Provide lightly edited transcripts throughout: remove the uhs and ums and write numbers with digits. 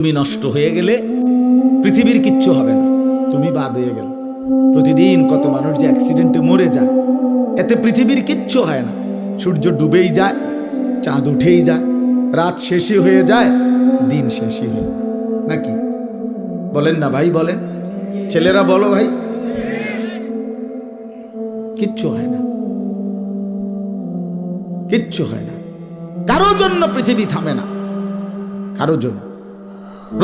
তুমি নষ্ট হয়ে গেলে পৃথিবীর কিচ্ছু হবে না, তুমি বাদ হয়ে গেল। প্রতিদিন কত মানুষ যে অ্যাক্সিডেন্টে মরে যায়, এতে পৃথিবীর কিচ্ছু হয় না। সূর্য ডুবেই যায়, চাঁদ উঠেই যায়, রাত শেষই হয়ে যায়, দিন শেষই হয়ে যায়, নাকি বলেন না ভাই? বলেন, ছেলেরা বলো ভাই, কিচ্ছু হয় না, কিচ্ছু হয় না। কারো জন্য পৃথিবী থামে না, কারো জন্য।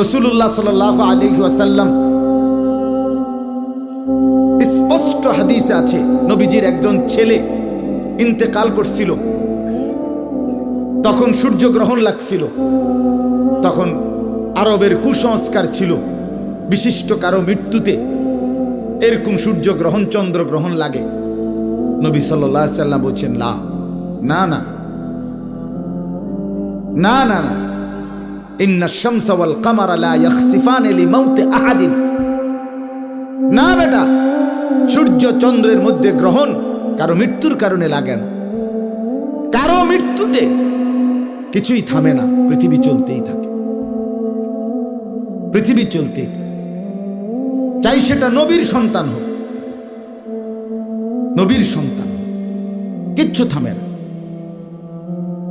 রাসূলুল্লাহ সাল্লাল্লাহু আলাইহি ওয়াসাল্লাম স্পষ্ট হাদিসে আছে, নবীজির একজন ছেলে ইন্তেকাল করছিল, তখন সূর্যগ্রহণ লাগছিল। তখন আরবের কুসংস্কার ছিল, বিশিষ্ট কারো মৃত্যুতে এরকম সূর্যগ্রহণ চন্দ্রগ্রহণ লাগে। নবী সাল্লাল্লাহু আলাইহি ওয়াসাল্লাম বলছেন, না না না না না না, ইন্না শামসা ওয়াল কামারা লা ইয়াখসিফানি লিমাউতি আহাদিন। না বেটা, সূর্য চন্দ্রের মধ্যে গ্রহণ কারো মৃত্যুর কারণে লাগে না। কারো মৃত্যুতে কিছুই থামে না, পৃথিবী চলতেই থাকে, পৃথিবী চলতেই থাকে। চাই সেটা নবীর সন্তান হোক, নবীর সন্তান, কিচ্ছু থামে না।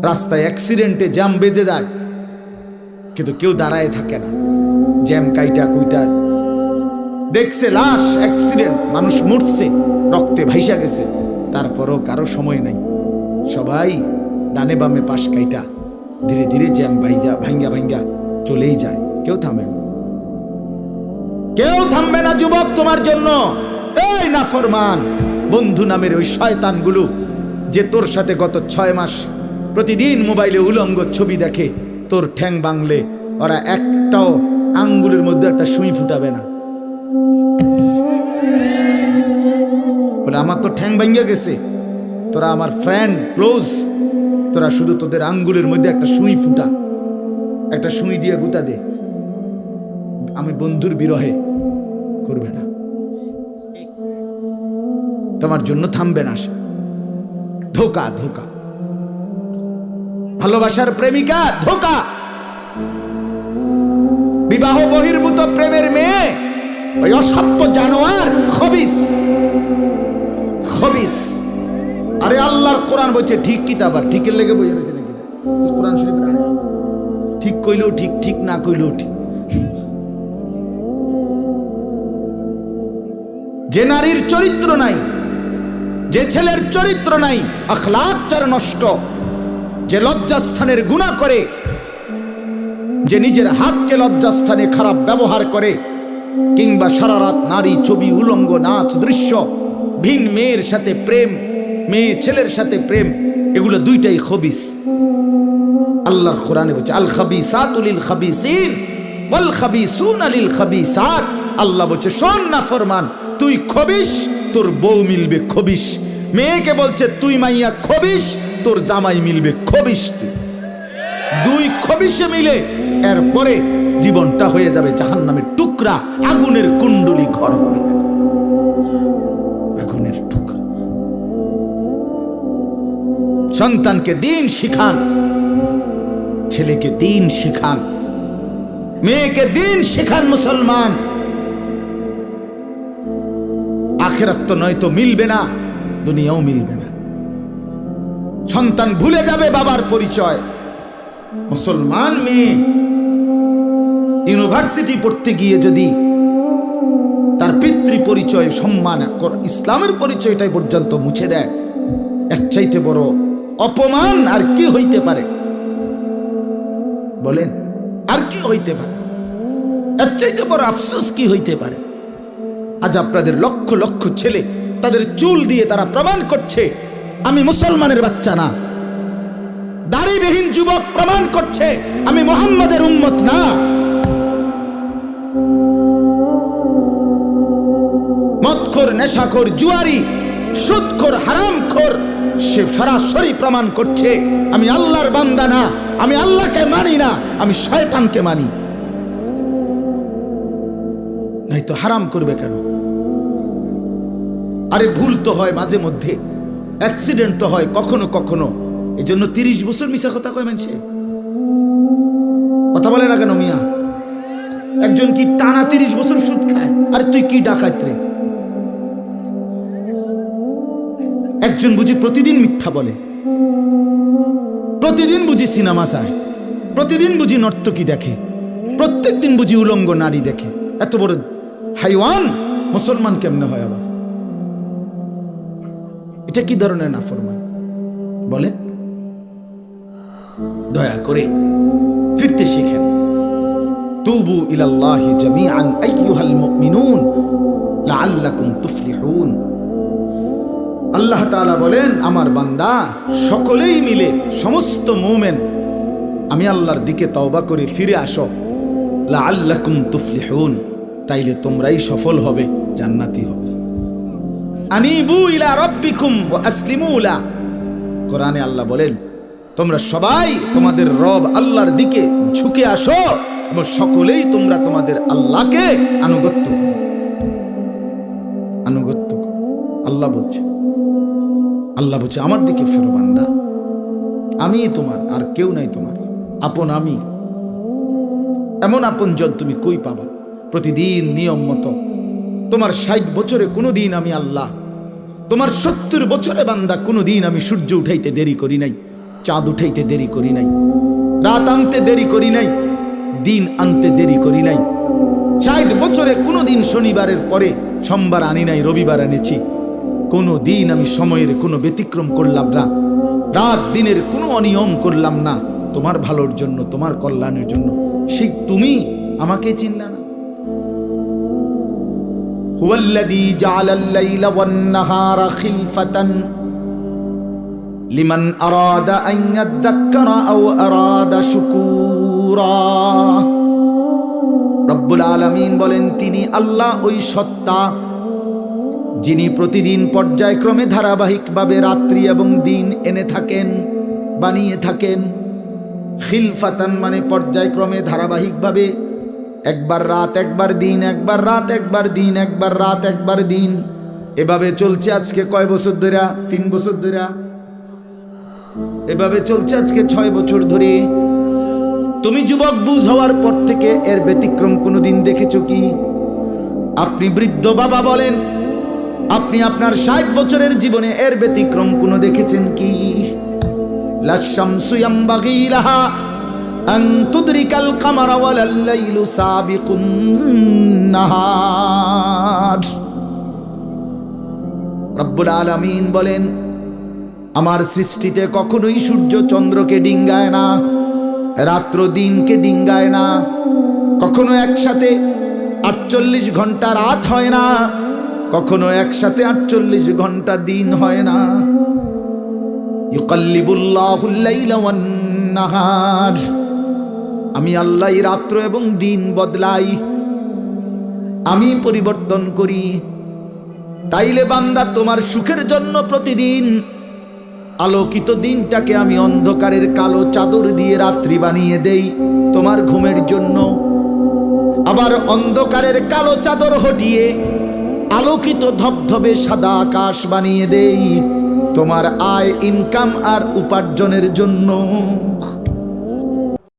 রাস্তায় অ্যাক্সিডেন্টে জ্যাম বেজে যায়, কিন্তু কেউ দাঁড়ায় থাকে না। জ্যাম কাইটা কুইটা দেখছে, লাশ, অ্যাক্সিডেন্ট, মানুষ মরছে, রক্তে ভাইসা গেছে, তারপরও কারো সময় নাই। সবাই ডানে বামে পাশ কাইটা ধীরে ধীরে জ্যাম ভাঙ্গা ভাঙ্গা চলেই যায়, কেউ থামে না, কেউ থামবে না। যুবক, তোমার জন্য এই নাফরমান বন্ধু নামের ওই শয়তানগুলো যে তোর সাথে গত 6 মাস প্রতিদিন মোবাইলে উলঙ্গ ছবি দেখে, তোর ঠ্যাং বাংলে ওরা একটাও আঙ্গুলের মধ্যে একটা সুই ফুটাবে না। বলে আমার তো ঠ্যাং ভাঙ্গা গেছে, তোরা আমার ফ্রেন্ড ক্লোজ, তোরা শুধু তোদের আঙ্গুলের মধ্যে একটা সুই ফুটা, একটা সুই দিয়ে গুতা দে, আমি বন্ধুর বিরহে করবে না, তোমার জন্য থামবে না সে। ধোকা, ধোকা, ভালোবাসার প্রেমিকা ধোকা, বিবাহ বহির্ভূত প্রেমের মেয়ে ওই অসভ্য জানোয়ার, খবিস, খবিস। আরে আল্লাহর কোরআন বলছে ঠিক কিতাব, আর ঠিকের লেগে বই রয়েছে নাকি? কোরআন শরীফ ঠিক কইলেও ঠিক, ঠিক না কইলেও ঠিক। যে নারীর চরিত্র নাই, যে ছেলের চরিত্র নাই, আখলাক যার নষ্ট, যে লজ্জাস্থানের গুনাহ করে, যে নিজের হাতকে লজ্জাস্থানে খারাপ ব্যবহার করে, কিংবা সারা রাত নারী ছবি, উলঙ্গ নাচ দৃশ্য, ভিন মেয়ের সাথে প্রেম, মেয়ে ছেলের সাথে প্রেম, এগুলো দুইটাই খবিস। আল্লাহর কোরআনে বলছে আল খাবিসাতু লিল খাবিসিন ওয়াল খাবিসুনা লিল খাবিসাত। আল্লাহ বলছে, শোন না ফরমান, তুই খবিস, তোর বউ মিলবে খবিস। মেয়েকে বলছে তুই মাইয়া খবিস, তোর জামাই মিলবে খবিস। তুই দুই খবিসে মিলে এরপরে জীবনটা হয়ে যাবে জাহান্নামের টুকরা, আগুনের কুণ্ডলী ঘর হবে, আগুনের টুকরা। সন্তানকে দিন শিখান, ছেলেকে দিন শিখান, মেয়েকে দিন শিখান। মুসলমান, আখিরাত তো নয়তো মিলবে না, দুনিয়াও মিলবে না। সন্তান ভুলে যাবে বাবার পরিচয়। মুসলমান মেয়ে ইউনিভার্সিটি পড়তে গিয়ে যদি তার পিতৃ পরিচয়, সম্মান, ইসলামের পরিচয়টাই পর্যন্ত মুছে দেয়, এর চাইতে বড় অপমান আর কি হইতে পারে? বলেন, আর কি হইতে পারে? এর চাইতে বড় আফসোস কি হইতে পারে? আজ আপনাদের লক্ষ লক্ষ ছেলে তাদের চুল দিয়ে তারা প্রমাণ করছে আমি মুসলমানের বাচ্চা না। দাড়িবিহীন যুবক প্রমাণ করছে আমি মুহাম্মাদের উম্মত না। মদখোর, নেশাখোর, জুয়ারি, সুদখোর, হারামখোর, সে সরাসরি প্রমাণ করছে আমি আল্লাহর বান্দা না, আমি আল্লাহকে মানি না, আমি শয়তানকে মানি। নাই তো হারাম করবে কেন? আরে ভুল তো হয় মাঝে মধ্যে, অ্যাক্সিডেন্ট তো হয় কখনো কখনো, এই জন্য 30 বছর মিশা কথা কয় মানুষে। কথা বলে না কেন মিয়া? একজন কি টানা 30 বছর সুদ খায়? আর তুই কি ডাকাত রে? একজন বুঝি প্রতিদিন মিথ্যা বলে, প্রতিদিন বুঝি সিনেমা চায়, প্রতিদিন বুঝি নর্তকী দেখে, প্রত্যেক দিন বুঝি উলঙ্গ নারী দেখে। এত বড় হাইওয়ান মুসলমান কেমনে হয় আবার? এটা কি ধরনের নাফরমান বলে? দয়া করে ফিরতে শিখেন। তুবু ইলাল্লাহি জামিআন আইয়ুহাল মুমিনুন লাআল্লাকুম তুফলিহুন। আল্লাহ তাআলা বলেন, আমার বান্দা সকলেই মিলে, সমস্ত মুমিন আমি আল্লাহর দিকে তওবা করে ফিরে আসো, লাআল্লাকুম তুফলিহুন, তাইলে তোমরাই সফল হবে, জান্নাতি হবে। আনিবু ইলা রাব্বিকুম ওয়া আসলিমু লা। কোরআনে আল্লাহ বলেন, তোমরা সবাই তোমাদের রব আল্লাহর দিকে ঝুঁকে আসো এবং সকলেই তোমরা তোমাদের আল্লাহকে আনুগত্য করো। আনুগত্য করো। আল্লাহ বলছে, আল্লাহ বলছে আমার দিকে ফেরো বান্দা, আমি তোমার, আর কেউ নাই তোমার আপন। আমি এমন আপনজন তুমি কই পাবা? প্রতিদিন নিয়ম মতো তোমার 60 বছরে কোনোদিন আমি আল্লাহ, তোমার 70 বছরে বান্দা কোনোদিন আমি সূর্য উঠাইতে দেরি করি নাই, চাঁদ উঠাইতে দেরি করি নাই, রাত আনতে দেরি করি নাই, দিন আনতে দেরি করি নাই। 60 বছরে কোনোদিন শনিবারের পরে সোমবার আনি নাই, রবিবার এনেছি। কোনো দিন আমি সময়ের কোনো ব্যতিক্রম করলাম না, রাত দিনের কোনো অনিয়ম করলাম না, তোমার ভালোর জন্য, তোমার কল্যাণের জন্য। সেই তুমি আমাকে চিনলা না? হুয়াল্লাযী জাআলাল লাইলা ওয়ান নাহারা খিলফাতান লিমান আরাদা আন ইয়াযাক্কারা আও আরাদা শুকুরা। রব্বুল আলামিন বলেন, তিনি আল্লাহ ওই সত্তা যিনি প্রতিদিন পর্যায়ক্রমে ধারাবাহিকভাবে রাত্রি এবং দিন এনে থাকেন, বানিয়ে থাকেন। খিলফাতান মানে পর্যায়ক্রমে ধারাবাহিকভাবে, একবার রাত একবার দিন, একবার রাত একবার দিন, একবার রাত একবার দিন, এভাবে চলছে আজকে কয় বছর ধরে? 3 বছর ধরে এভাবে চলছে, আজকে 6 বছর ধরে। তুমি যুবক বুঝ হওয়ার পর থেকে এর ব্যতিক্রম কোনোদিন দেখেছো কি? আপনি বৃদ্ধ বাবা বলেন, আপনি আপনার 60 বছরের জীবনে এর ব্যতিক্রম কোনো দেখেছেন কি? লা শামসু ইয়ামবাগি লাহা আন তুদরিকাল কামারা ওয়ালাল লাইলু সাবিকুন নাহার। রব্বুল আলামিন বলেন, আমার সৃষ্টিতে কখনোই সূর্য চন্দ্রকে ডিঙ্গায় না, রাত্র দিনকে ডিঙ্গায় না, কখনো একসাথে 48 ঘন্টা রাত হয় না, কখনো একসাথে 48 ঘন্টা দিন হয় না। ইউকাল্লিবুল্লাহুল লাইলা ওয়ান নাহার, আমি আল্লাহ রাত্র এবং দিন বদলাই, আমি পরিবর্তন করি। তাইলে বান্দা তোমার সুখের জন্য প্রতিদিন আলোকিত দিনটাকে আমি অন্ধকারের কালো চাদর দিয়ে রাত্রি বানিয়ে দেই তোমার ঘুমের জন্য, আবার অন্ধকারের কালো চাদর হটিয়ে আলোকিত ধবধবে সাদা আকাশ বানিয়ে দেই তোমার আয়, ইনকাম আর উপার্জনের জন্য।